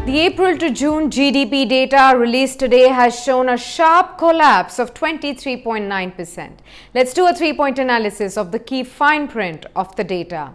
The April to June GDP data released today has shown a sharp collapse of 23.9%. Let's do a three-point analysis of the key fine print of the data.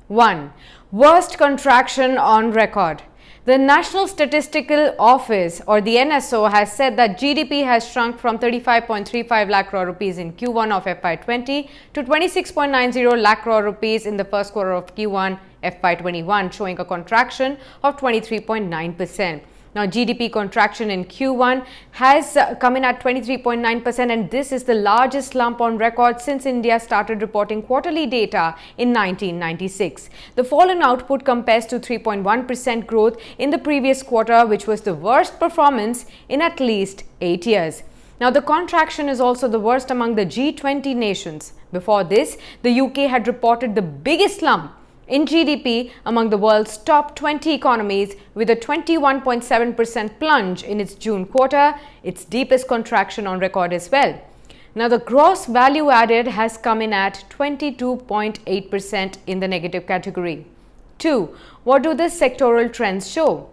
1. Worst contraction on record. The National Statistical Office or the NSO has said that GDP has shrunk from 35.35 lakh crore rupees in Q1 of FY20 to 26.90 lakh crore rupees in the first quarter of Q1 FY21, showing a contraction of 23.9%. Now, GDP contraction in Q1 has come in at 23.9%, and this is the largest slump on record since India started reporting quarterly data in 1996. The fall in output compares to 3.1% growth in the previous quarter, which was the worst performance in at least 8 years. Now, the contraction is also the worst among the G20 nations. Before this, the UK had reported the biggest slump in GDP among the world's top 20 economies, with a 21.7% plunge in its June quarter, its deepest contraction on record as well. Now, the gross value added has come in at 22.8% in the negative category. 2. What do the sectoral trends show?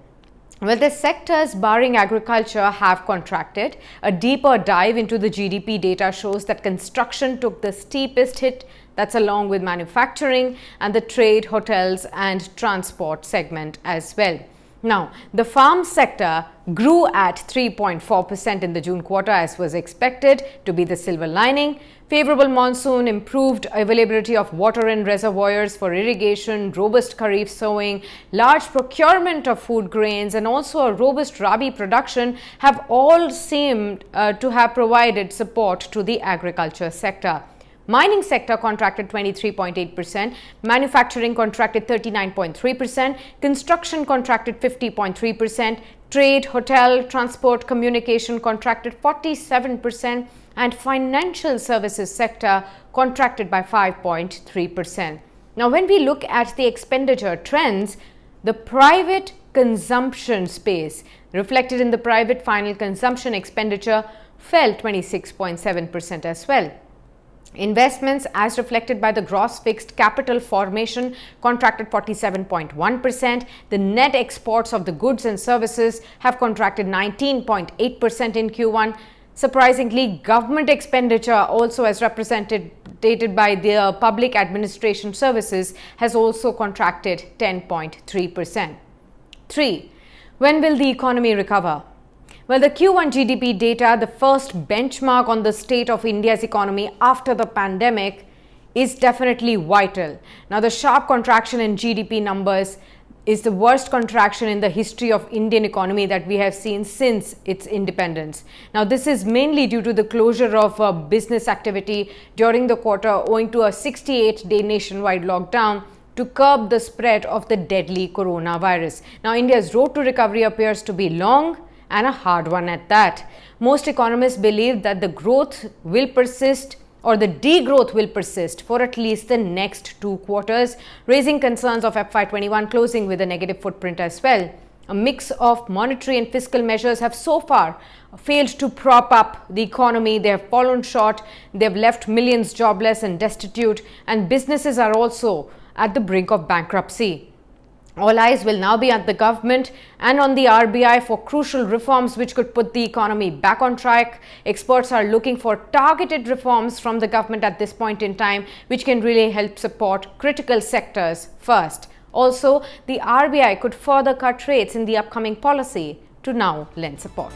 Well, the sectors barring agriculture have contracted. A deeper dive into the GDP data shows that construction took the steepest hit. That's along with manufacturing and the trade, hotels and transport segment as well. Now, the farm sector grew at 3.4% in the June quarter, as was expected to be the silver lining. Favorable monsoon, improved availability of water in reservoirs for irrigation, robust kharif sowing, large procurement of food grains and also a robust rabi production have all seemed to have provided support to the agriculture sector. Mining sector contracted 23.8%, manufacturing contracted 39.3%, construction contracted 50.3%, trade, hotel, transport, communication contracted 47%, and financial services sector contracted by 5.3%. Now, when we look at the expenditure trends, the private consumption space reflected in the private final consumption expenditure fell 26.7% as well. Investments, as reflected by the gross fixed capital formation, contracted 47.1%. The net exports of the goods and services have contracted 19.8% in Q1. Surprisingly, government expenditure, also as represented by the public administration services, has also contracted 10.3%. 3. When will the economy recover? Well, the Q1 GDP data, the first benchmark on the state of India's economy after the pandemic, is definitely vital. Now, the sharp contraction in GDP numbers is the worst contraction in the history of Indian economy that we have seen since its independence. Now, this is mainly due to the closure of business activity during the quarter owing to a 68-day nationwide lockdown to curb the spread of the deadly coronavirus. Now, India's road to recovery appears to be long and a hard one at that. Most economists believe that the growth will persist or the degrowth will persist for at least the next 2 quarters, raising concerns of FY21 closing with a negative footprint as well. A mix of monetary and fiscal measures have so far failed to prop up the economy. They have fallen short. They have left millions jobless and destitute, and businesses are also at the brink of bankruptcy. All eyes will now be at the government and on the RBI for crucial reforms which could put the economy back on track. Experts are looking for targeted reforms from the government at this point in time, which can really help support critical sectors first. Also, the RBI could further cut rates in the upcoming policy to now lend support.